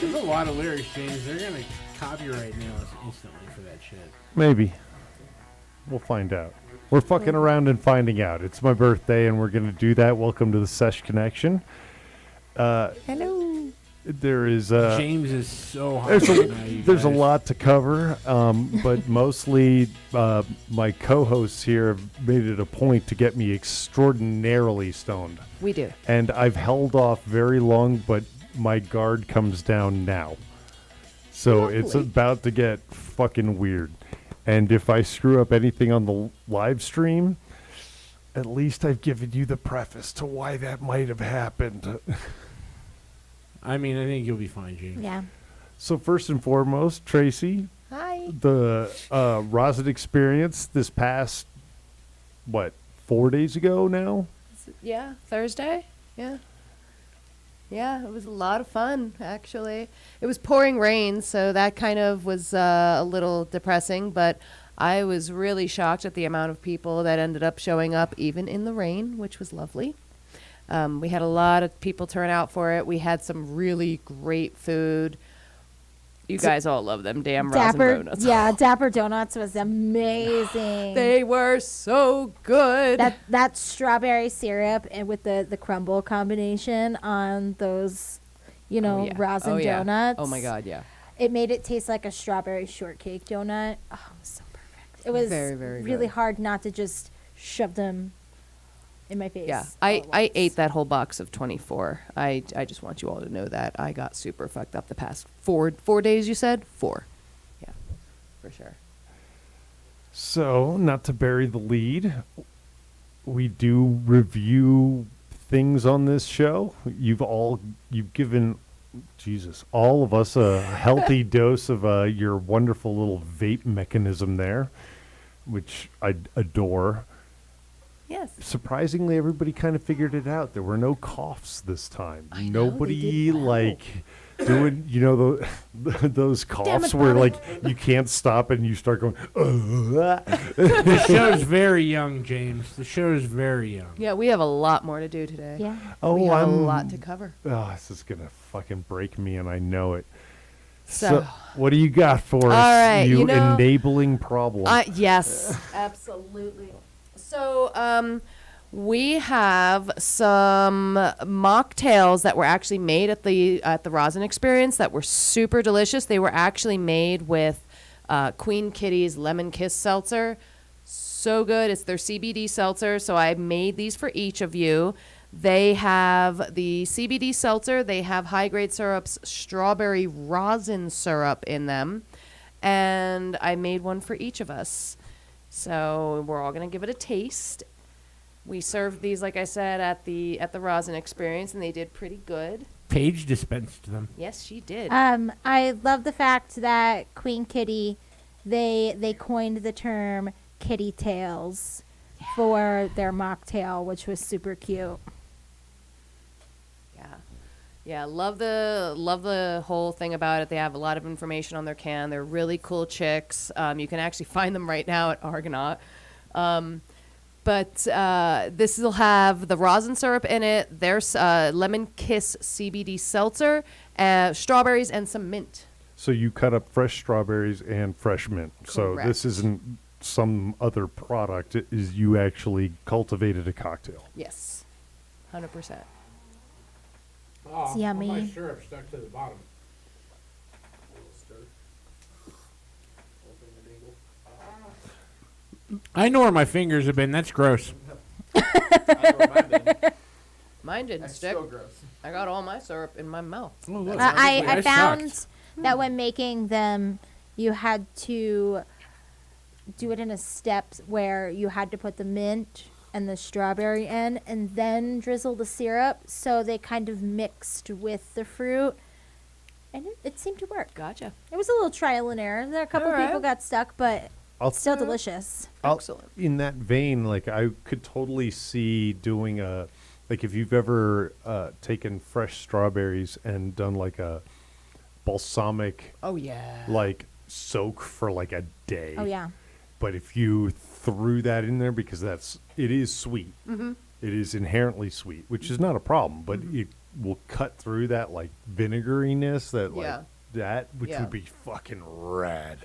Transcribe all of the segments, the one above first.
There's a lot of lyrics, James. They're gonna copyright nail us instantly for that shit. Maybe. We'll find out. We're fucking around and finding out. It's my birthday, and we're going to do that. Welcome to the Sesh Connection. Hello. There is... James is so hard right now, you there's a guys. lot to cover, but mostly my co-hosts here have made it a point to get me extraordinarily stoned. We do. And I've held off very long, but my guard comes down now. So it's about to get fucking weird. And if I screw up anything on the live stream, at least I've given you the preface to why that might have happened. I mean, I think you'll be fine, James. Yeah. So first and foremost, Tracy, Hi. the rosin experience this past, 4 days ago now? Yeah, Thursday. Yeah. Yeah, it was a lot of fun, actually. It was pouring rain, so that kind of was a little depressing, but I was really shocked at the amount of people that ended up showing up even in the rain, which was lovely. We had a lot of people turn out for it. We had some really great food. You guys all love them damn rosin donuts. Yeah, Dapper Donuts was amazing. They were so good. That strawberry syrup and with the crumble combination on those, rosin donuts. Oh my God, yeah. It made it taste like a strawberry shortcake donut. Oh, it was so perfect. It was Very, very really good. hard not to just shove them in my face. Yeah, all I at once. ate that whole box of 24. I just want you all to know that. I got super fucked up the past 4 days, you said? 4. Yeah, for sure. So, not to bury the lead, we do review things on this show. You've given, Jesus, all of us a healthy dose of your wonderful little vape mechanism there, which I adore. Yes. Surprisingly, everybody kind of figured it out. There were no coughs this time. I know, they Nobody did well. doing, those coughs where you can't stop and you start going. The show's very young, James. The show's very young. Yeah, we have a lot more to do today. Yeah. We have a lot to cover. Oh, this is gonna fucking break me, and I know it. So, what do you got for us? right, you enabling problem. yes, absolutely. So, we have some mocktails that were actually made at the Rosin Experience that were super delicious. They were actually made with Queen Kitty's Lemon Kiss Seltzer. So good. It's their CBD seltzer. So I made these for each of you. They have the CBD seltzer. They have high-grade syrups, strawberry rosin syrup in them. And I made one for each of us. So we're all going to give it a taste. We served these, like I said, at the Rosin Experience, and they did pretty good. Paige dispensed them. Yes, she did. I love the fact that Queen Kitty, they coined the term kitty tails for their mocktail, which was super cute. Yeah, love the whole thing about it. They have a lot of information on their can. They're really cool chicks. You can actually find them right now at Argonaut. But this will have the rosin syrup in it. There's lemon kiss CBD seltzer, strawberries, and some mint. So you cut up fresh strawberries and fresh mint. So this Correct. isn't some other product. It is you actually cultivated a cocktail. Yes, 100%. Oh, It's yummy. My syrup stuck to the bottom. I know where my fingers have been. That's gross. Mine didn't That's stick. so gross. I got all my syrup in my mouth. Oh, look. I found sucked. that when making them, you had to do it in a step where you had to put the mint and the strawberry in and then drizzle the syrup, so they kind of mixed with the fruit, and it seemed to work. Gotcha. It was a little trial and error. There, a couple All right. people got stuck, but I'll- still delicious. Excellent. In that vein, I could totally see doing if you've ever taken fresh strawberries and done a balsamic Oh yeah. soak for a day. Oh yeah. But if you threw that in there, because it is sweet. Mm-hmm. It is inherently sweet, which is not a problem, but will cut through that like vinegariness that like Yeah. that, which Yeah. would be fucking rad.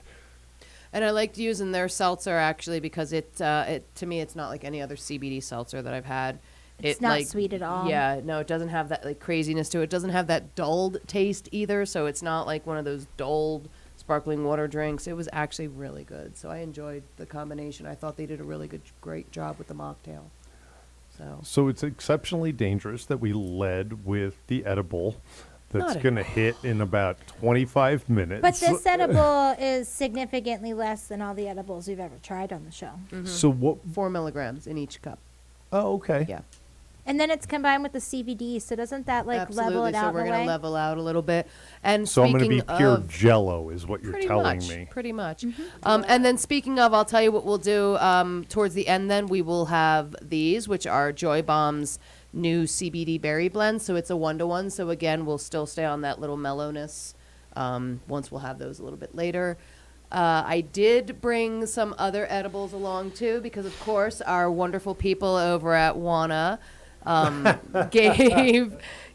And I liked using their seltzer actually because it to me it's not like any other CBD seltzer that I've had. It's not sweet at all. Yeah, no, it doesn't have that like craziness to it. It doesn't have that dulled taste either, so it's not like one of those dulled sparkling water drinks. It was actually really good. So I enjoyed the combination. I thought they did a really great job with the mocktail. So it's exceptionally dangerous that we led with the edible that's Not at going to hit in about 25 minutes. But this edible is significantly less than all the edibles we've ever tried on the show. So what? 4 milligrams in each cup. Oh, okay. Yeah. And then it's combined with the CBD, so doesn't that like Absolutely. level it out So we're in a gonna way? level out a little bit. And So I'm going to be speaking pure of, Jello, is what you're pretty telling much, me. pretty much. And then speaking of, I'll tell you what we'll do towards the end. Then we will have these, which are Joy Bomb's new CBD berry blend. So it's a 1-to-1. So again, we'll still stay on that little mellowness. Once we'll have those a little bit later. I did bring some other edibles along too, because of course our wonderful people over at Wana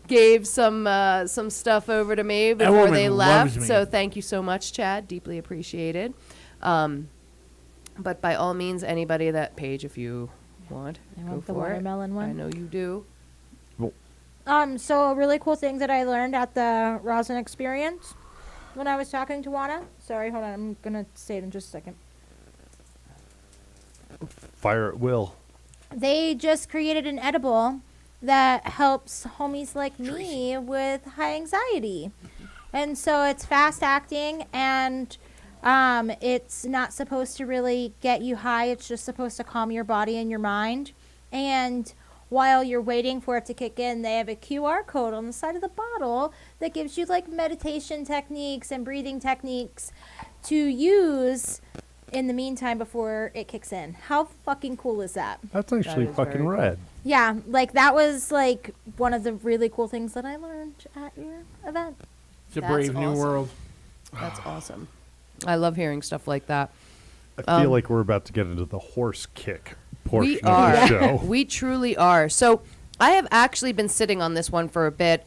gave some stuff over to me before woman they loves left. me. So thank you so much, Chad. Deeply appreciated. But by all means, anybody that page, if you want, I go want the for it. watermelon one. I know you do. So a really cool thing that I learned at the rosin experience when I was talking to Juana. Sorry, hold on. I'm gonna say it in just a second. Fire at will. They just created an edible that helps homies like me with high anxiety. And so it's fast acting and it's not supposed to really get you high. It's just supposed to calm your body and your mind. And while you're waiting for it to kick in, they have a QR code on the side of the bottle that gives you like meditation techniques and breathing techniques to use in the meantime before it kicks in. How fucking cool is that? That's actually is fucking very cool. rad. Yeah, like that was like one of the really cool things that I learned at your event. It's a That's brave new awesome. world. That's awesome. I love hearing stuff like that. I feel like we're about to get into the horse kick portion We of the are. show. We truly are. So I have actually been sitting on this one for a bit.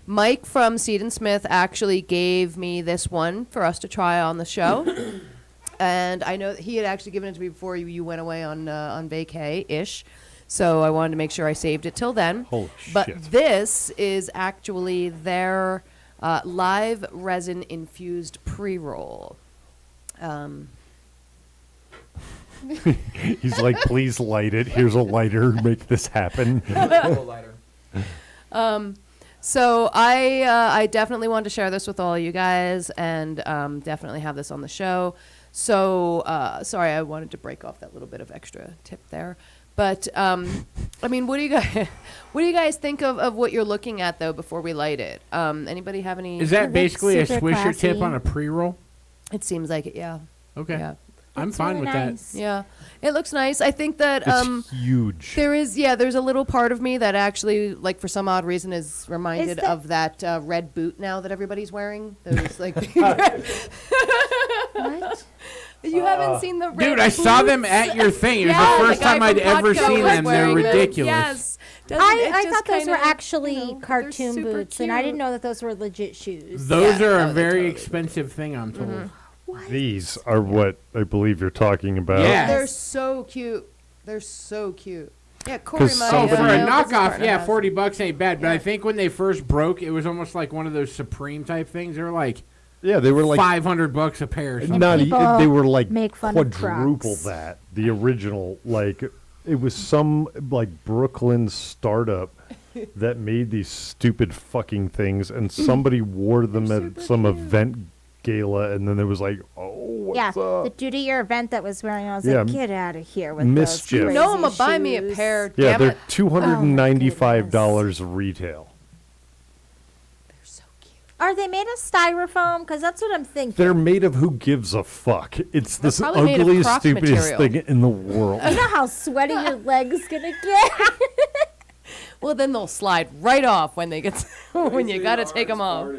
Mike from Seed and Smith actually gave me this one for us to try on the show. And I know that he had actually given it to me before you went away on vacay-ish. So I wanted to make sure I saved it till then. Holy But shit. this is actually their live resin-infused pre-roll. He's like, please light it. Here's a lighter. Make this happen. So I definitely wanted to share this with all you guys and definitely have this on the show. So sorry, I wanted to break off that little bit of extra tip there. But I mean, what do you guys think of what you're looking at though before we light it? Anybody have any? Is that looks basically a super swisher tip classy. on a pre-roll? It seems like it. Yeah. Okay. Yeah. I'm It's fine really with nice. Yeah. It looks nice. I think that It's huge. there's a little part of me that actually, like, for some odd reason is reminded that- of that red boot now that everybody's wearing. Those, like, What? you haven't seen the red Dude, I saw them boots? at your thing. It was Yeah, the first guy time I'd from ever Podco seen was them. They're wearing them. ridiculous. Yes. Doesn't it I just thought those were kinda, actually you know, they're cartoon super boots, and I didn't cute. know that those were legit shoes. Those Yeah, are no, a they're very totally- expensive thing, I'm told. These are what I believe you're talking about. Yeah. They're so cute. They're so cute. Yeah, Corey, 'Cause my Oh, for a somebody- business knockoff, partner yeah, has $40 ain't bad. But I Yeah. think when they first broke, it was almost like one of those Supreme type things. They were like Yeah, they were like $500 a pair. Or something. not. people They were like make fun of quadruple Crocs. that. The original, like it was some like Brooklyn startup that made these stupid fucking things, and somebody wore them at some event gala, and then it was like, oh, what's Yeah, the up? dude at your event that was wearing, I was Yeah, like, get out of here with Mischief. those You know I'm crazy gonna buy me a shoes." pair. Yeah, Damn they're it. $295 retail. They're so cute. Are they made of styrofoam? Because that's what I'm thinking. They're made of who gives a fuck. It's They're this probably made of ugliest, Croc stupidest material. thing in the world. You know how sweaty your leg's gonna get? Well, then they'll slide right off when they get when you gotta take them off.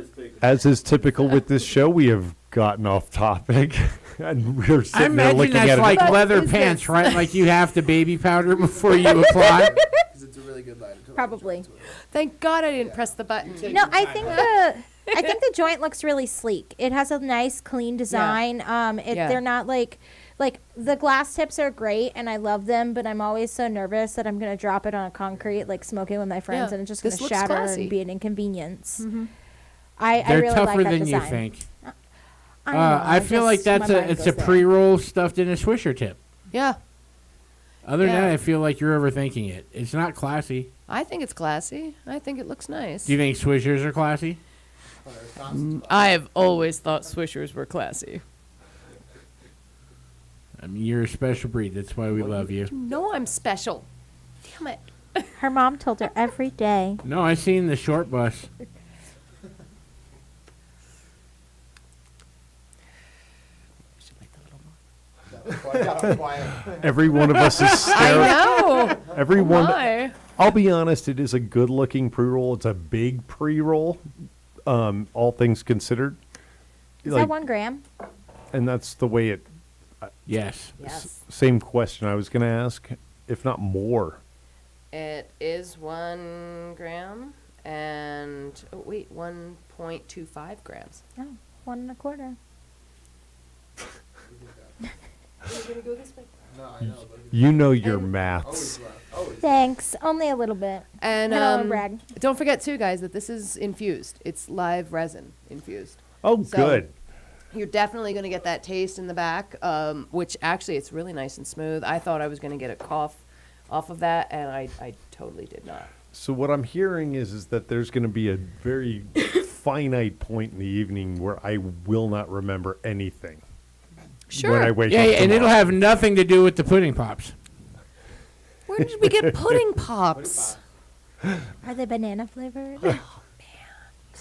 As is typical with this show, we have gotten off topic, and we're I sitting there imagine looking that's at like it. leather is pants, this? right? Like you have to baby powder before you apply. really good light. Until Probably. Thank God I didn't press the button. No, I think the joint looks really sleek. It has a nice, clean design. Yeah. They're not like the glass tips are great, and I love them. But I'm always so nervous that I'm gonna drop it on a concrete, like smoking with my friends, Yeah. and it's just This gonna looks shatter classy. and be an inconvenience. Mhm. I They're really tougher like that than design. you think. I know, I feel like my it's mind a goes there. pre-roll stuffed in a Swisher tip. Yeah, Other than Yeah. that, I feel like you're overthinking it. It's not classy. I think it's classy. I think it looks nice. Do you think Swishers are classy? I have always thought Swishers were classy. I mean, you're a special breed. That's why we love you. No, I'm special. Damn it. Her mom told her every day. No, I seen the short bus. Every one of us is I staring. know. Everyone. Why? I'll be honest. It is a good-looking pre-roll. It's a big pre-roll, all things considered. Is that 1 gram? And that's the way it. Yes. Yes. Same question I was going to ask, if not more. It is 1 gram and 1.25 grams. Oh, 1.25. We're gonna go this way. No, I know. But You know your And- maths. always left. Always. Thanks. Only a little bit. And I don't wanna brag. don't forget too, guys, that this is infused. It's live resin infused. Oh, So- good. You're definitely going to get that taste in the back, which actually it's really nice and smooth. I thought I was going to get a cough off of that, and I totally did not. So what I'm hearing is that there's going to be a very finite point in the evening where I will not remember anything. Sure. When I wake Yeah, up yeah, and it'll tomorrow. have nothing to do with the pudding pops. Where did we get pudding pops? Are they banana flavored? So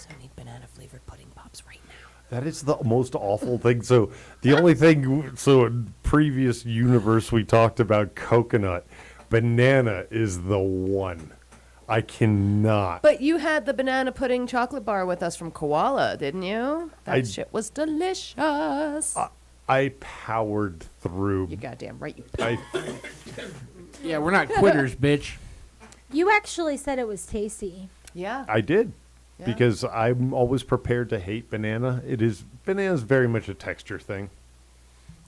I need banana flavored pudding pops right now. That is the most awful thing. So the only thing, so in previous universe we talked about coconut. Banana is the one. I cannot. But you had the banana pudding chocolate bar with us from Koala, didn't you? That I- shit was delicious. I powered through. You goddamn right. You I, Yeah, we're not quitters, bitch. You actually said it was tasty. yeah. I did. Yeah. Because I'm always prepared to hate banana. Banana's very much a texture thing.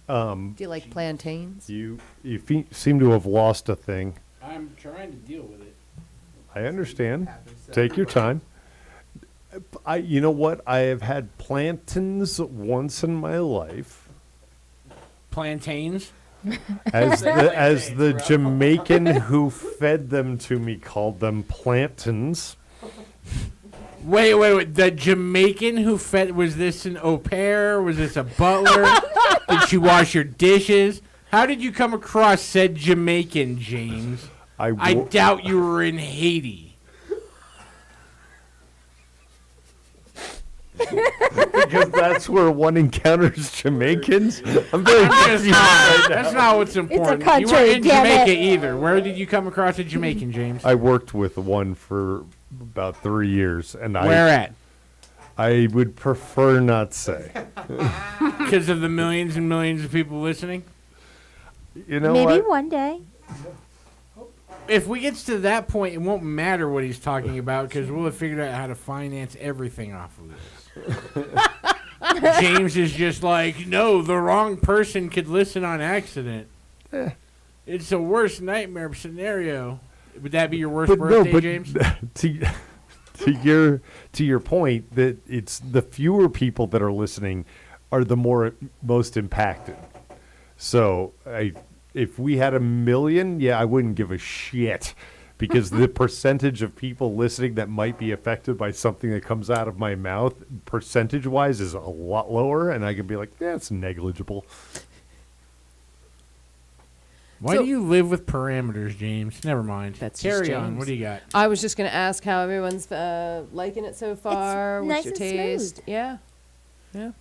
Do you like plantains? You seem to have lost a thing. I'm trying to deal with it. I understand. Take your time. You know what? I have had plantains once in my life. Plantains? As the Jamaican who fed them to me called them plantains. Wait. The Jamaican who fed, was this an au pair? Was this a butler? Did she wash your dishes? How did you come across said Jamaican, James? I doubt you were in Haiti. Because that's where one encounters Jamaicans. I'm very confused right now. That's not what's important. You country, weren't in damn Jamaica it. either. Where did you come across a Jamaican, James? I worked with one for about 3 years, and Where at? I would prefer not say. Because of the millions and millions of people listening? You know Maybe what? one day. If we get to that point, it won't matter what he's talking about because we'll have figured out how to finance everything off of this. James is just like, no, the wrong person could listen on accident. It's the worst nightmare scenario. Would that be your worst birthday, James? to your point, that it's the fewer people that are listening are the most impacted. So if we had 1 million, I wouldn't give a shit. Because the percentage of people listening that might be affected by something that comes out of my mouth, percentage-wise, is a lot lower, and I can be like, it's negligible. Why do you live with parameters, James? Never mind. That's just Carry on. James. What do you got? I was just going to ask how everyone's liking it so far. What's nice your and taste? smooth. Yeah.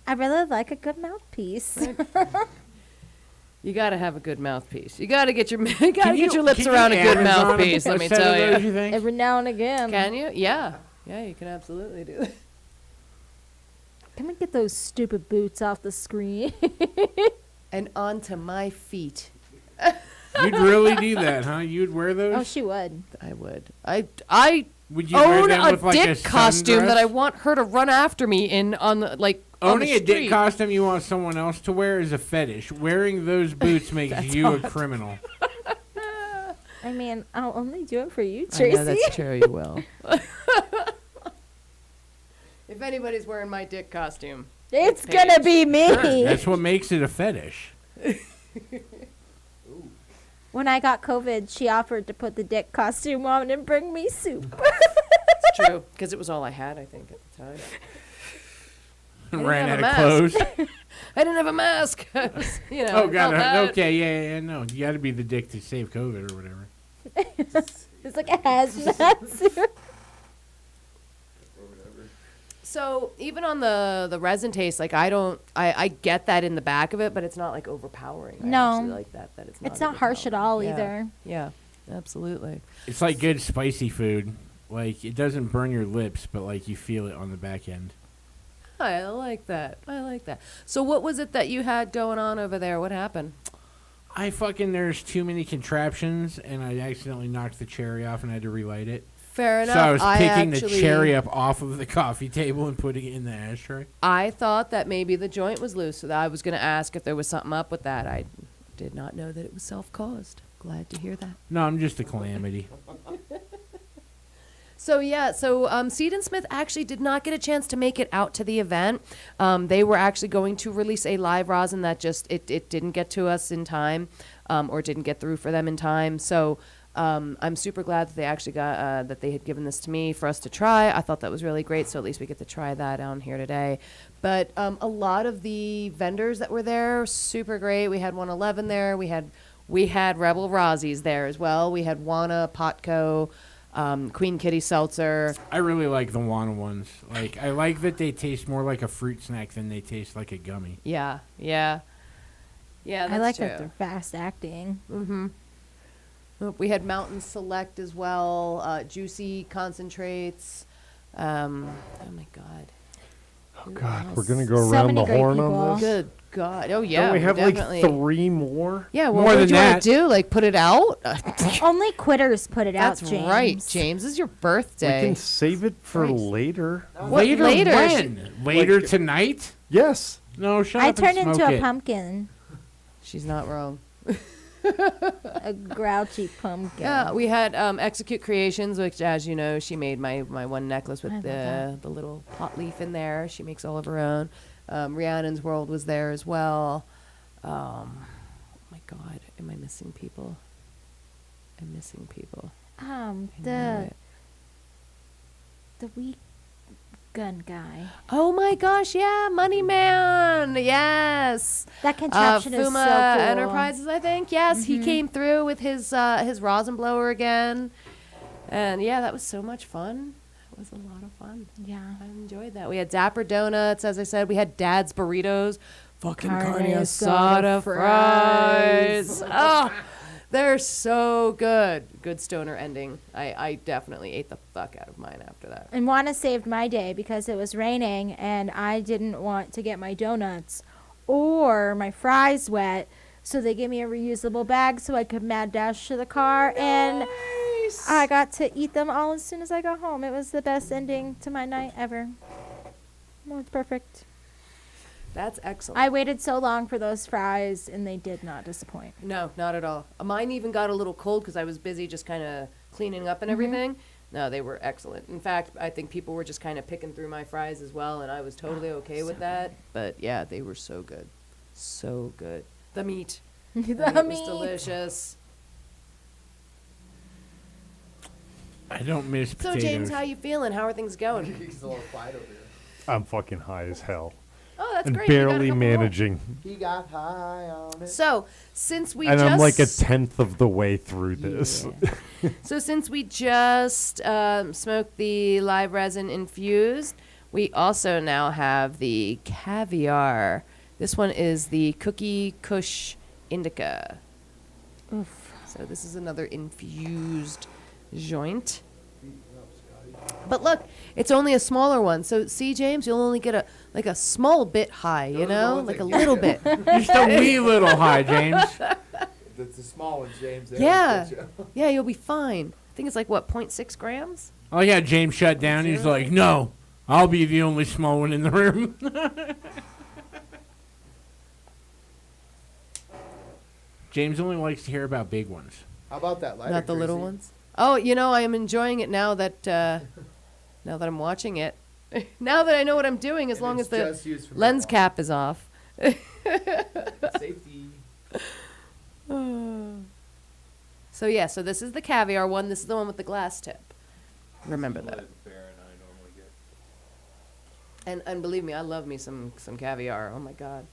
I really like a good mouthpiece. You got to have a good mouthpiece. You got to get your your lips can around you a good Amazon mouthpiece. a Let me set of tell those, you. you think? Every now and again. Can you? Yeah. Yeah, you can absolutely do that. Can we get those stupid boots off the screen? And onto my feet. You'd really do that, huh? You'd wear those? Oh, she would. I would. I Would you wear own them a with like dick a costume sundress? that I want her to run after me in on the, like on Owning the a dick street. costume you want someone else to wear is a fetish. Wearing those boots makes you a criminal. I mean, I'll only do it for you, I Tracy. know that's true. You will. If anybody's wearing my dick costume, It's gonna be me. That's what makes it a fetish. When I got COVID, she offered to put the dick costume on and bring me soup. it's true because it was all I had. I think at the time. Ran have out a of mask. clothes. I didn't have a mask. You know. Oh, God. felt bad. Okay, yeah, no. You got to be the dick to save COVID or whatever. It's like a hazmat suit. So even on the resin taste, like I get that in the back of it, but it's not like overpowering. No. I actually like that it's not. It's not harsh at all overpowering. either. Yeah, absolutely. It's like good spicy food. Like, it doesn't burn your lips, but, like, you feel it on the back end. I like that. I like that. So what was it that you had going on over there? What happened? There's too many contraptions, and I accidentally knocked the cherry off and had to relight it. Fair enough. So I was picking the actually- cherry up off of the coffee table and putting it in the ashtray. I thought that maybe the joint was loose, so that I was going to ask if there was something up with that. I did not know that it was self-caused. Glad to hear that. No, I'm just a calamity. So Seed and Smith actually did not get a chance to make it out to the event. They were actually going to release a live rosin that just it didn't get to us in time, or didn't get through for them in time. So I'm super glad that they actually got that they had given this to me for us to try. I thought that was really great. So at least we get to try that on here today. But a lot of the vendors that were there, super great. We had 111 there. We had Rebel Rosie's there as well. We had Wana, Potco. Queen Kitty Seltzer. I really like the Wana ones. Like, I like that they taste more like a fruit snack than they taste like a gummy. Yeah. That's I like true. that they're fast acting. Mm-hmm. We had Mountain Select as well, juicy concentrates. Oh my God. Oh, Who God. else? We're going to go So around many the great horn people. on this? Good God. Oh yeah. Don't we have definitely. like 3 more? Yeah. More What than would you want that. to do? Like put it out? Only quitters put it That's out, James. right, James. This is your birthday. We can save it for Christ. later. What, later later? when? Later Like- tonight? Yes. No, shut I up turned and into smoke a it. pumpkin. She's not wrong. A grouchy pumpkin. Yeah, we had Execute Creations, which, as you know, she made my one necklace I with love the that. little pot leaf in there. She makes all of her own. Rhiannon's World was there as well. Oh my God, am I missing people? I'm missing people. I know it. The weak gun guy. Oh my gosh, yeah, Money Man, yes. That contraption is so cool. Fuma Enterprises, I think. Yes, he came through with his rosin blower again, and yeah, that was so much fun. It was a lot of fun. Yeah. I enjoyed that. We had Dapper Donuts, as I said. We had Dad's Burritos, fucking carne Carne asada asada fries. Oh, they're so good. Good stoner ending. I definitely ate the fuck out of mine after that. And Juana saved my day because it was raining and I didn't want to get my donuts or my fries wet. So they gave me a reusable bag so I could mad dash to the car. And I got to eat them all as soon as I got home. It was the best ending to my night ever. It was perfect. That's excellent. I waited so long for those fries and they did not disappoint. No, not at all. Mine even got a little cold because I was busy just kind of cleaning up and everything. No, they were excellent. In fact, I think people were just kind of picking through my fries as well, and I was totally okay with that. But yeah, they were so good. So good. The meat. The meat was delicious. I don't miss So, potatoes. James, how you feeling? How are things going? I'm fucking high as hell. Oh, that's And great. You got a barely couple more. managing. He got high on it. So, since we And just I'm like a 10th of the way through this. So since we just smoked the live resin infused, we also now have the caviar. This one is the Cookie Kush Indica. Oof. So this is another infused joint. But look, it's only a smaller one. So see, James, you'll only get a small bit high, you know, like a little bit. Just a wee little high, James. the small ones, James. They Yeah. always get you. Yeah, you'll be fine. I think it's like, what, 0.6 grams? Oh yeah, James shut down. He's like, no, I'll be the only small one in the room. James only likes to hear about big ones. How about that lighter? Not the little Tracy? ones. Oh, I am enjoying it now that I'm watching it. Now that I know what I'm doing, as And long as it's the just used for lens marijuana. cap is off. Safety. So yeah, so this is the caviar one. This is the one with the glass tip. Remember that. And believe me, I love me some caviar. Oh my god.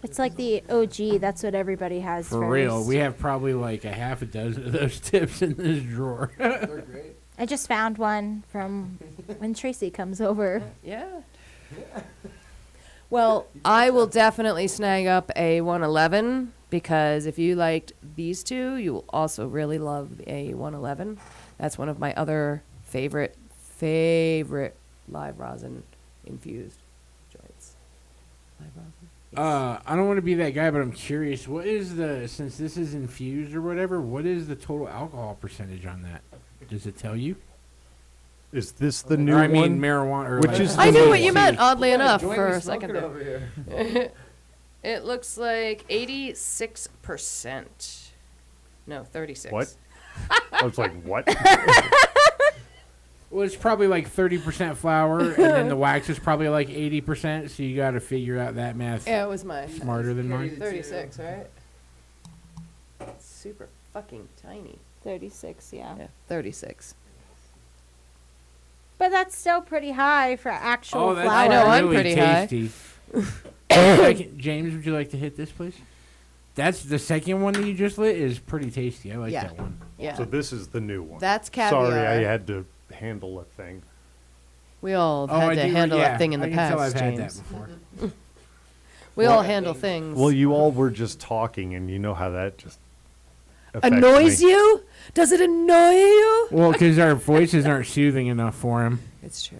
It's like the OG. That's what everybody has. For real, we have probably like a half a dozen of those tips in this drawer. They're great. I just found one from when Tracy comes over. Yeah. Well, I will definitely snag up a 111 because if you liked these two, you will also really love a 111. That's one of my other favorite live rosin infused joints. Live rosin. Yes. I don't want to be that guy, but I'm curious. What is since this is infused or whatever, what is the total alcohol percentage on that? Does it tell you? Is this the new Or I one? mean marijuana. Or Which like is I the knew new what you one? meant, oddly What enough, joint for we a second smoking there. over here? It looks like 86%. No, 36. What? I was like, what? Well, it's probably like 30% flour, and then the wax is probably like 80%. So you got to figure out that math Yeah, it was mine. smarter than mine. 36, right? It's super fucking tiny. 36, yeah. Yeah, 36. But that's still pretty high for actual Oh, that's flour. I know, I'm really pretty high. tasty. James, would you like to hit this, please? That's the second one that you just lit is pretty tasty. I like Yeah. that one. Yeah. So this is the new one. That's caviar. Sorry, I had to handle a thing. We all Oh, had to handle yeah, that thing in the I can past, tell I've had James. that before. We all handle things. Well, you all were just talking, and you know how that just affects Annoys me. you? Does it annoy you? Well, because our voices aren't soothing enough for him. It's true.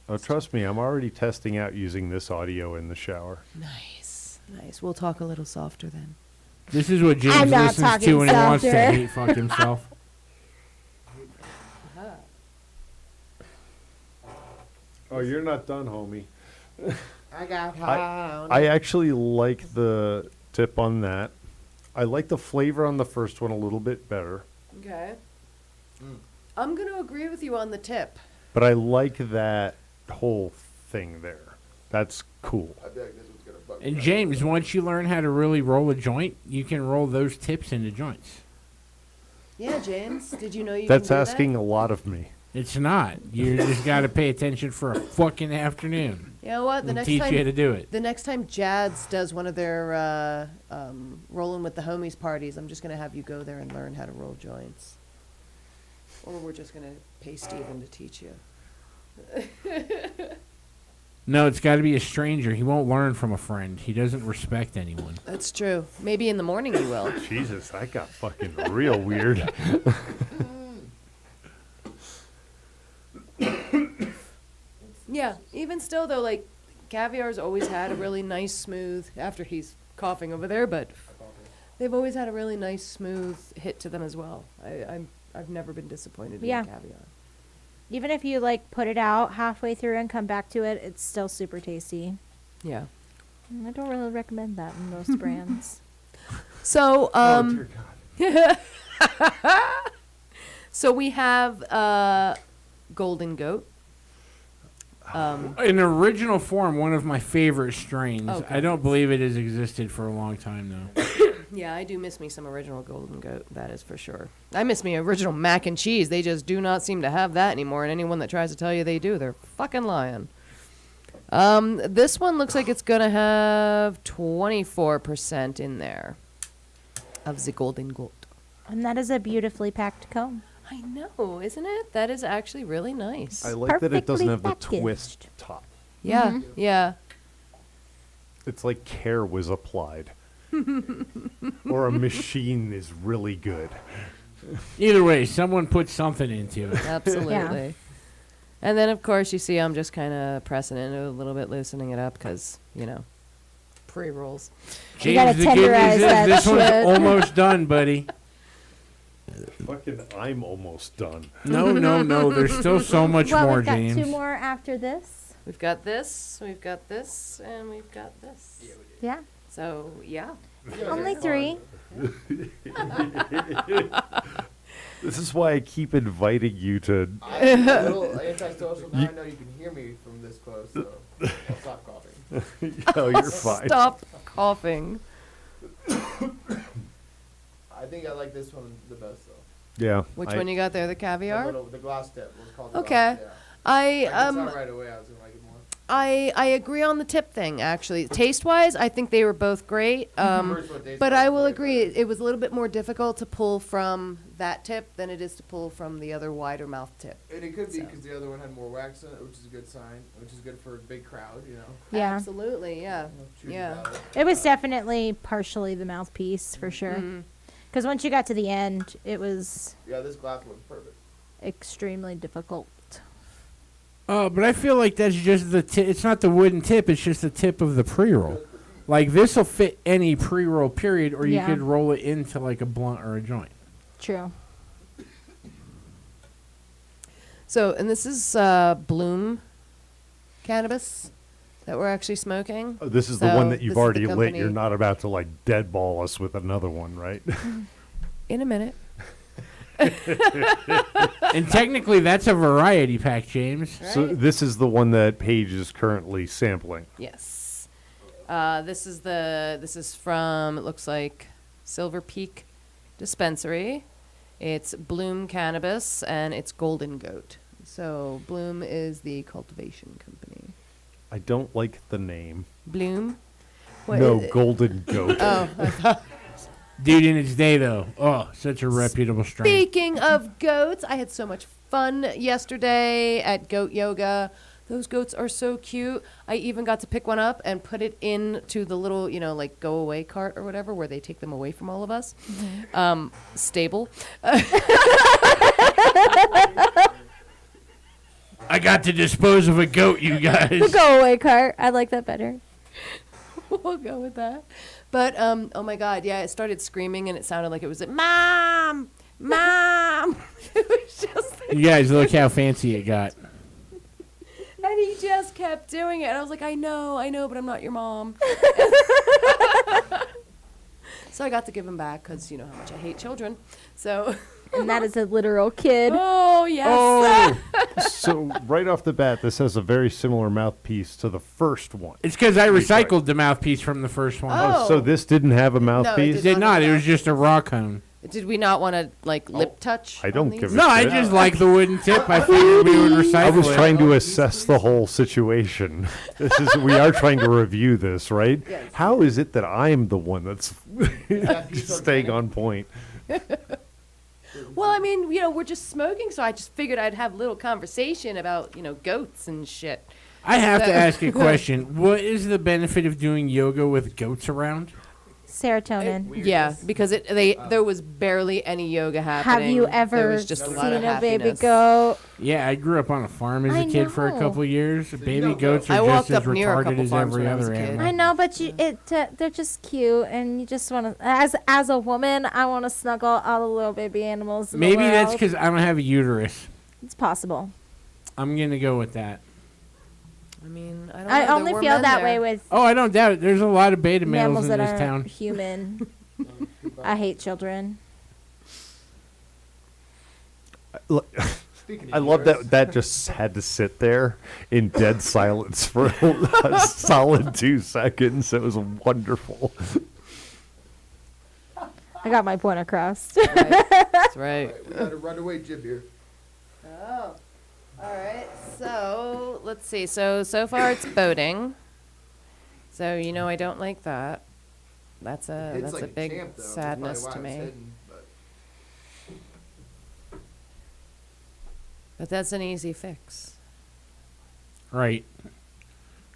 Oh, trust me, I'm already testing out using this audio in the shower. Nice. Nice. We'll talk a little softer then. This is what James I'm not listens to talking when he wants to softer. hate fuck himself. Oh, you're not done, homie. I got high on I it. actually like the tip on that. I like the flavor on the first one a little bit better, Okay. I'm going to agree with you on the tip. but I like that whole thing there. That's cool. I feel like this one's gonna bug And me. James, once you learn how to really roll a joint, you can roll those tips into joints. Yeah, James. Did you know you That's can do asking that? a lot of me. It's not. You just got to pay attention for a fucking afternoon. You know what? The We'll next teach time you how to do it. The next time Jads does one of their rolling with the homies parties, I'm just going to have you go there and learn how to roll joints. Or we're just going to pay Steven to teach you. No, it's got to be a stranger. He won't learn from a friend. He doesn't respect anyone. That's true. Maybe in the morning you will. Jesus, that got fucking real weird. Yeah. Even still, though, like, Caviar's always had a really nice, smooth, after he's coughing over there, but they've always had a really nice, smooth hit to them as well. I've never been disappointed Yeah. in Caviar. Even if you like put it out halfway through and come back to it, it's still super tasty. Yeah. I don't really recommend that in most brands. So, Oh, dear God. so we have Golden Goat. In original form, one of my favorite strains. Okay. I don't believe it has existed for a long time, though. Yeah, I do miss me some original Golden Goat. That is for sure. I miss me original mac and cheese. They just do not seem to have that anymore. And anyone that tries to tell you they do, they're fucking lying. This one looks like it's gonna have 24% in there of the Golden Goat. And that is a beautifully packed comb. I know, isn't it? That is actually really nice. I like that it doesn't have the Perfectly twist top. Yeah, yeah. It's like care was applied. Or a machine is really good. Either way, someone put something into it. Absolutely. And then, of course, you see I'm just kind of pressing it a little bit, loosening it up because, Pre-rolls. You gotta James, the good tenderize news that is this one's shit. almost done, buddy. Fucking, I'm almost done. No. There's still so much well, more, we've got James. 2 more after this. We've got this, and we've got this. Yeah. So, yeah. Only 3. This is why I keep inviting you to. I'm a little antisocial now. I know you can hear me from this close, so I'll stop coughing. Oh, you're fine. Stop coughing. I think I like this one the best, though. Yeah. Which one you got there? The caviar? The glass tip. What's called the Okay. glass, yeah. I I could tell right away I was gonna like it more. I agree on the tip thing, actually. Taste-wise, I think they were both great. First one tastes But I will way agree, better. it was a little bit more difficult to pull from that tip than it is to pull from the other wider mouth tip. And it could be So. because the other one had more wax in it, which is a good sign, which is good for a big crowd, you know. Yeah. Absolutely, yeah. Shooting Yeah. battle. It was definitely partially the mouthpiece for sure. Mhm. Because once you got to the end, it was Yeah, this glass one's perfect. extremely difficult. But I feel like that's just the tip. It's not the wooden tip. It's just the tip of the pre-roll. Like, this will fit any pre-roll period, or you Yeah. could roll it into, like, a blunt or a joint. True. So, and this is Bloom cannabis that we're actually smoking. This is the one So, that you've this is the already lit. company- You're not about to like deadball us with another one, right? In a minute. And technically, that's a variety pack, James. So Right. this is the one that Paige is currently sampling. Yes. This is from, it looks like, Silver Peak Dispensary. It's Bloom Cannabis, and it's Golden Goat. So Bloom is the cultivation company. I don't like the name. Bloom? What No, is it? Golden Goat. Oh, Dude, in its day, though. Oh, such a reputable strain. speaking of goats, I had so much fun yesterday at goat yoga. Those goats are so cute. I even got to pick one up and put it into the little, like go away cart or whatever, where they take them away from all of us. Stable. I got to dispose of a goat, you guys. The go away cart. I like that better. We'll go with that. But oh my God, yeah, it started screaming and it sounded like it was Mom, Mom. It was just, You guys, look how fancy it got. and he just kept doing it. And I was like, I know, but I'm not your mom. So I got to give him back because you know how much I hate children. So, And that is a literal kid. oh yes. Oh, So right off the bat, this has a very similar mouthpiece to the first one. it's because I recycled the mouthpiece from the first one. Oh. So this didn't have a it mouthpiece? It did not. It was just a raw cone. Did we not want to lip touch? I don't on give these? a No, I shit. just like the wooden tip. I figured we would recycle I was it. trying to assess the whole situation. We are trying to review this, right? Yes. How is it that I'm the one that's That piece staying organic. on point? Well, I mean, we're just smoking, so I just figured I'd have a little conversation about, goats and shit. I have to So- ask a question. What is the benefit of doing yoga with goats around? Serotonin. Yeah, because there was barely any yoga happening. Have you There ever was just a seen lot of a baby happiness. goat? Yeah, I grew up on a farm as I a kid for a know. couple of years. Baby know goats I are walked just as up near a retarded couple as farms every when I was other a kid. animal. I know, but they're just cute, and you just want to. As a woman, I want to snuggle all the little baby animals. In the Maybe that's world. because I don't have a uterus. It's possible. I'm going to go with that. I mean, I don't know. I there only were feel men that there. way with Oh, I don't doubt it. There's a lot of beta males mammals in that this aren't town. human. I hate children. Speaking of I love uterus, that just had to sit there in dead silence for a solid 2 seconds. It was wonderful. I got my point across. Right. That's right. Alright, we got a runaway jib here. Oh, all right. So let's see. So far it's boating. So I don't like that. That's a It's that's like a big champ, though. That's sadness probably to why it's me. hidden, but But that's an easy fix. Right.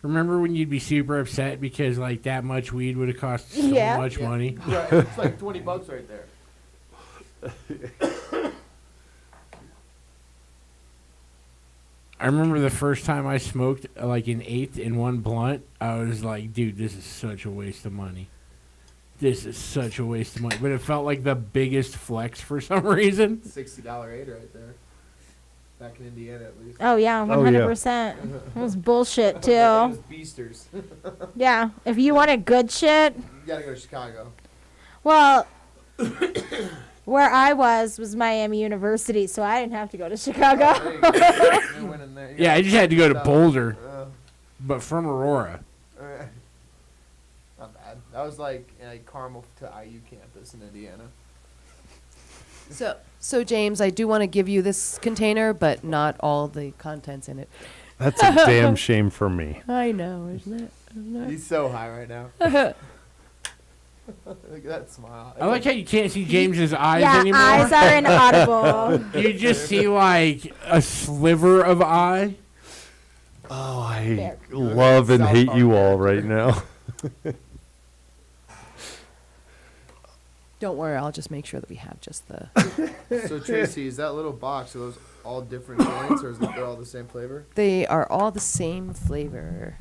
Remember when you'd be super upset because, like, that much weed would have cost so Yeah. much Yeah. money? Right, it's like $20 right there. I remember the first time I smoked like an eighth in one blunt. I was like, dude, this is such a waste of money. This is such a waste of money. But it felt like the biggest flex for some reason. $60 aid right there. Back in Indiana, at least. Oh yeah, 100%. It was bullshit too. It was beasters. Yeah, if you wanted good shit, You gotta go to Chicago. well, where I was Miami University, so I didn't have to go to Chicago. There you go. You went in there. You Yeah, I got just had to go to stuff. Boulder, Uh, but from Aurora. Not bad. That was like Carmel to IU campus in Indiana. So James, I do want to give you this container, but not all the contents in it. That's a damn shame for me. I know, isn't it? Isn't it? He's so high right now. Look at that smile. I like how you can't see James's eyes Yeah, anymore. eyes are inaudible. You just see like a sliver of eye. Oh, I There. love and South hate Park you all character. right now. Don't worry, I'll just make sure that we have just the. So Tracy, is that little box? Are those all different cans, or is it all the same flavor? They are all the same flavor.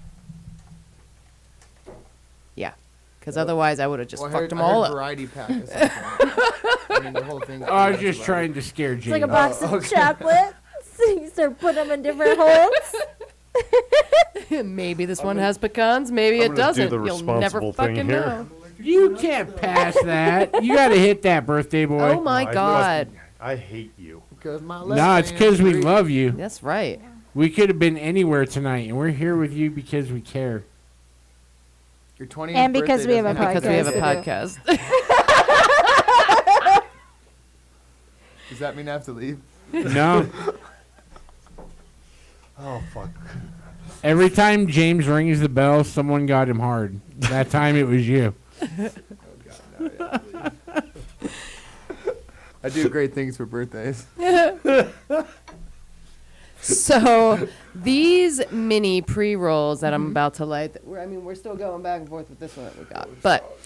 Yeah, because otherwise I would have just Well, fucked them I heard all up. variety pack. Or something. I mean, the whole thing. Oh, I was just trying to scare It's like a James. box Oh, of okay. chocolate. So you start putting them in different holes. Maybe this I'm one gonna- has pecans, maybe I'm it gonna do doesn't. the You'll never responsible thing fucking here. know. You can't pass that. You got to hit that, birthday boy. Oh my I god. I hate you. Because my No, it's because we love you. That's right. We could have been anywhere tonight, and we're here with you because we care. Your 20th And because birthday we have a doesn't Because we have a Podcast to do. podcast. Does that mean I have to leave? No. Oh, fuck. Every time James rings the bell, someone got him hard. That time it was you. Oh God, no, yeah, please. I do great things for birthdays. So these mini pre-rolls that I'm about to light, we're still going back and forth with this one that we got. But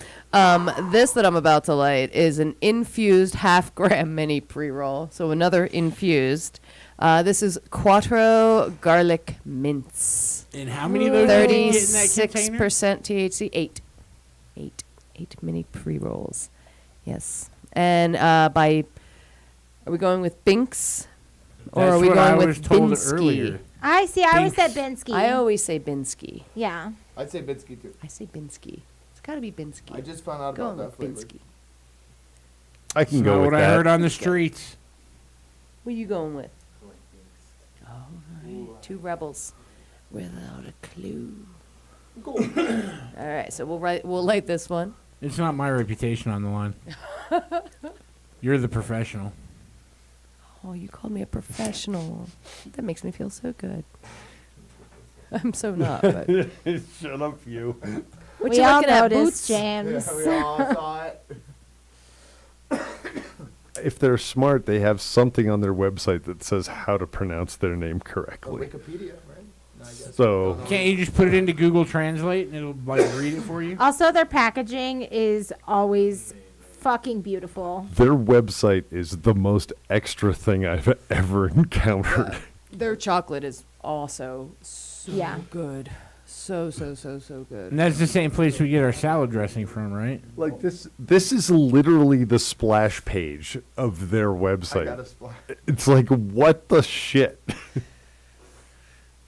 this that I'm about to light is an infused half-gram mini pre-roll. So another infused. This is Quattro Garlic Mints. And how many of those did you get in that 36% container? THC. Eight mini pre-rolls. Yes. And are we going with Binks? Or That's are we what going I with was told Binsky? earlier. I always said Binks. Binsky. I always say Binsky. Yeah. I'd say Bitsky too. I say Binsky. It's got to be Binsky. I just found out Going about that with flavor. Binsky. I That's can not go what with I that. heard on the streets. What are you going with? All right. Two rebels without a clue. All right, so we'll light this one. It's not my reputation on the line. You're the professional. Oh, you called me a professional. That makes me feel so good. I'm so not, but Shut up, you. what we you all looking at, noticed, Boots? James. Yeah, we all saw it. If they're smart, they have something on their website that says how to pronounce their name Oh, correctly. Wikipedia, right? No, I guess. So- Don't know. Can't you just put it into Google Translate and it'll like read it for you? Also, their packaging is always fucking beautiful. Their website is the most extra thing I've ever encountered. Their chocolate is also so Yeah. good. So good. And that's the same place we get our salad dressing from, right? Like this is literally the splash page of their I got website. a splash. It's like, what the shit?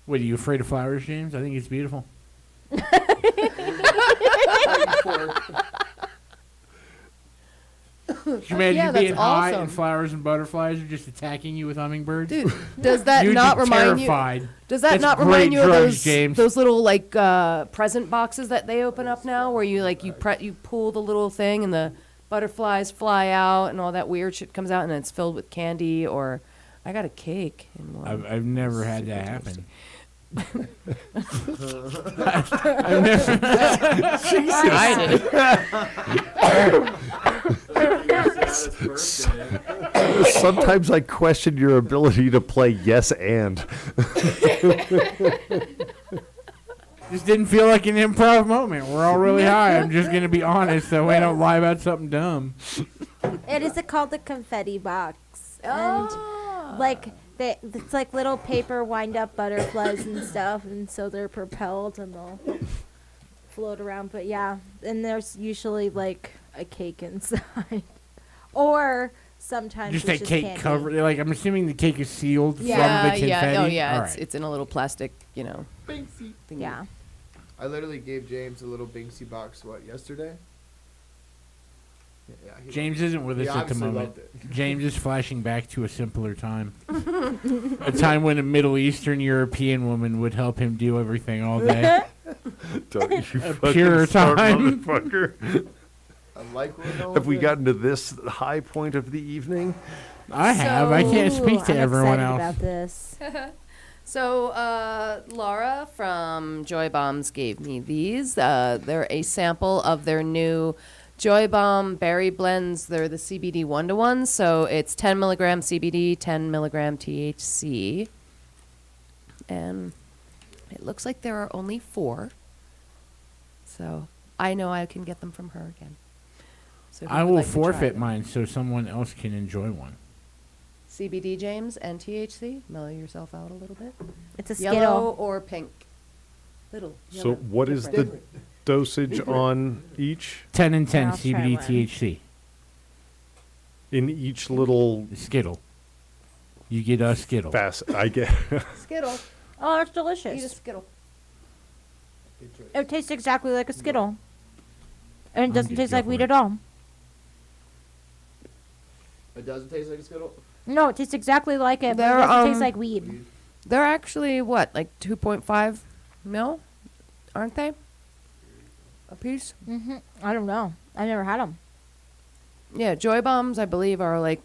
What, are you afraid of flowers, James? I think it's beautiful. Could you imagine Yeah, you that's being high awesome. and flowers and butterflies are just attacking you with hummingbirds? Dude, does that You'd not be remind you? terrified. Does that That's not great remind you of drugs, those James. those little like present boxes that they open up now, where you like you pull the little thing and the butterflies fly out and all that weird shit comes out and it's filled with candy? Or I got a cake in one. I've never had that happen. I've never. Sometimes I question your ability to play yes and. This didn't feel like an improv moment. We're all really high. I'm just going to be honest so we don't lie about something dumb. It is called the confetti box. And Ah. like It's like little paper wind-up butterflies and stuff, and so they're propelled and they'll float around. But yeah, and there's usually like a cake inside, or sometimes Just it's a cake candy. covered. Like I'm assuming the cake is sealed from the confetti. yeah. Oh, yeah. All It's, right. it's in a little plastic, Binksy. thing. Yeah. I literally gave James a little Binksy box, yesterday? Yeah, he James isn't with us He at the obviously moment. loved it. James is flashing back to a simpler time. A time when a Middle Eastern European woman would help him do everything all day. Don't you fucking pure start, time. motherfucker. I like where Have we gotten to this high point of the evening? I have. I can't speak to I'm everyone excited else. about this. So, Laura from Joy Bombs gave me these. They're a sample of their new Joy Bomb berry blends. They're the CBD 1-to-1. So it's 10 milligram CBD, 10 milligram THC. And it looks like there are only 4. So I know I can get them from her again. So if you I would will like to try forfeit them. mine so someone else can enjoy one. CBD, James, and THC. Mellow yourself out a little bit. It's a Yellow Skittle. or pink? Little. So yellow, what is the different. dosage on each? 10 and 10 I'll try CBD one. THC. In each little Skittle. You get a Skittle. fast, I get. Skittle. Oh, it's Eat a delicious. Skittle. It tastes exactly like a Skittle. And I'm it doesn't gonna taste go like for weed it. at all. It doesn't taste like a Skittle? No, it tastes exactly like it, but it They're, doesn't taste um, like weed. They're actually what, like 2.5 mil, aren't they? A piece. I don't know. I've never had them. Yeah, Joy Bombs, I believe, are like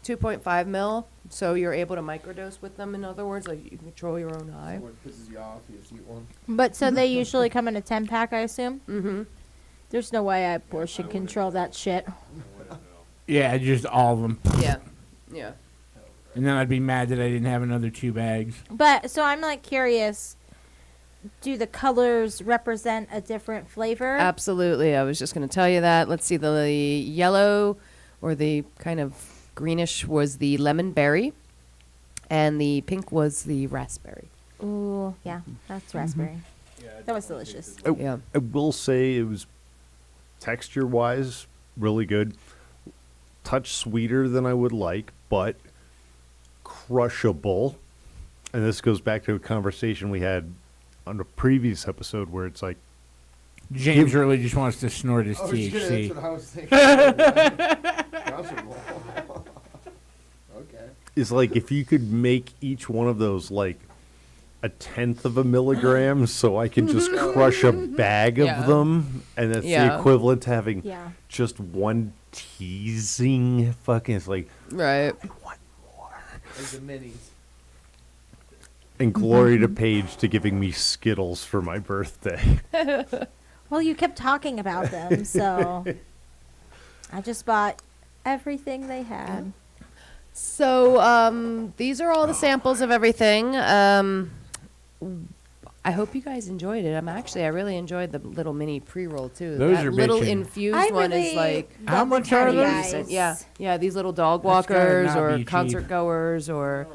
2.5 mil. So you're able to microdose with them. In other words, like you can control your own high. What pisses you off, you just eat one. But so they usually come in a 10-pack, I assume? Mm-hmm. There's no way I portion control that shit. Yeah, just all of them. Yeah. Yeah. And then I'd be mad that I didn't have another 2 bags. But so I'm like curious, do the colors represent a different flavor? Absolutely. I was just going to tell you that. Let's see. The yellow or the kind of greenish was the lemon berry, and the pink was the raspberry. Ooh, yeah, that's raspberry. That was delicious. Yeah. I will say it was texture-wise really good. Touch sweeter than I would like, but crushable. And this goes back to a conversation we had on a previous episode where it's like, James really just wants to snort his Oh, shit, that's THC. what I was thinking. Crushable. Okay. is like if you could make each one of those like 1/10 of a milligram, so I can just crush a bag of Yeah. them, and that's the Yeah. equivalent to having Yeah. just one teasing fucking. It's like, Right. what more? Like the minis. And glory to Paige to giving me Skittles for my birthday. Well, you kept talking about them, so I just bought everything they had. So these are all the samples of everything. I hope you guys enjoyed it. I really enjoyed the little mini pre-roll too. Those that are little bitchin'. infused one is like How love the much are tiny those? guys. yeah, these little dog That's gotta walkers not or be cheap. concert goers or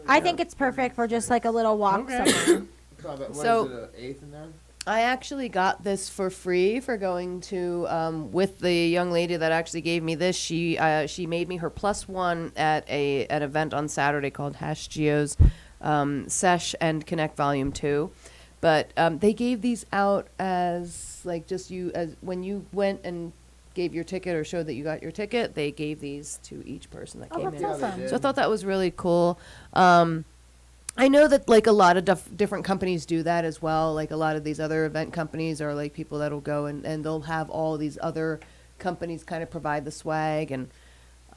I think it's perfect for just like a little walk Okay. somewhere. What So- is it, an eighth in there? I actually got this for free for going to with the young lady that actually gave me this. She made me her +1 at an event on Saturday called Hash Geo's Sesh and Connect Volume 2. But they gave these out as like just you as when you went and gave your ticket or showed that you got your ticket. They gave these to each person that Oh, came that's in. Yeah, they awesome. did. So I thought that was really cool. I know that like a lot of different companies do that as well. Like a lot of these other event companies are like people that'll go and they'll have all these other companies kind of provide the swag. And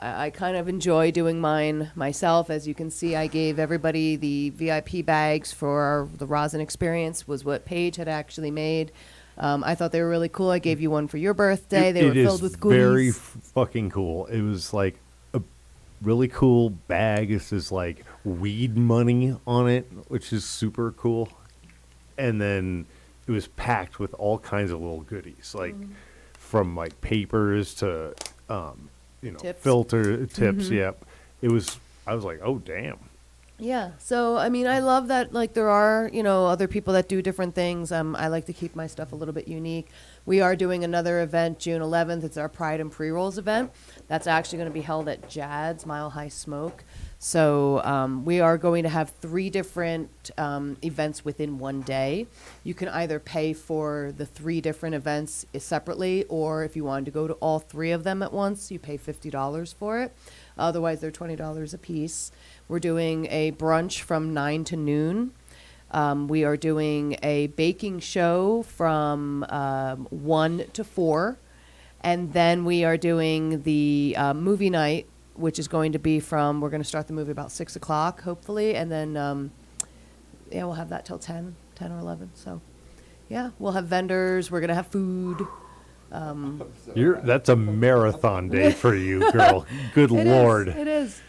I kind of enjoy doing mine myself. As you can see, I gave everybody the VIP bags for the rosin experience was what Paige had actually made. I thought they were really cool. I gave you one for your birthday. They were filled with goodies. Very fucking cool. It was like a really cool bag. This is like weed money on it, which is super cool. And then it was packed with all kinds of little goodies, like from like papers to Tips. filter tips. Yep. It was. I was like, oh damn. Yeah. So, I mean, I love that, like, there are, other people that do different things. I like to keep my stuff a little bit unique. We are doing another event June 11th. It's our Pride and Pre-Rolls event. That's actually going to be held at Jad's Mile High Smoke. So, we are going to have 3 different events within one day. You can either pay for the 3 different events separately, or if you wanted to go to all 3 of them at once, you pay $50 for it. Otherwise, they're $20 a piece. We're doing a brunch from 9 to noon. We are doing a baking show from 1 to 4. And then we are doing the movie night, which is going to be we're going to start the movie about 6 o'clock, hopefully. And then, we'll have that till 10 or 11. So, yeah, we'll have vendors. We're going to have food. That's a marathon day for you, girl. Good Lord. It is.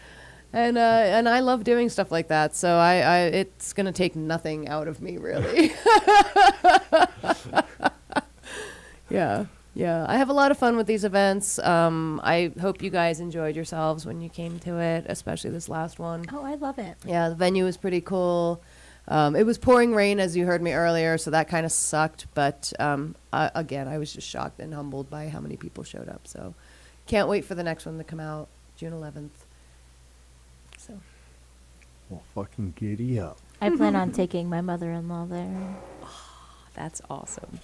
And I love doing stuff like that. So it's going to take nothing out of me, really. Yeah. Yeah. I have a lot of fun with these events. I hope you guys enjoyed yourselves when you came to it, especially this last one. Oh, I love it. Yeah, the venue was pretty cool. It was pouring rain, as you heard me earlier, so that kind of sucked. But again, I was just shocked and humbled by how many people showed up. So can't wait for the next one to come out, June 11th. So Well, fucking giddy up. I plan on taking my mother-in-law there. that's awesome.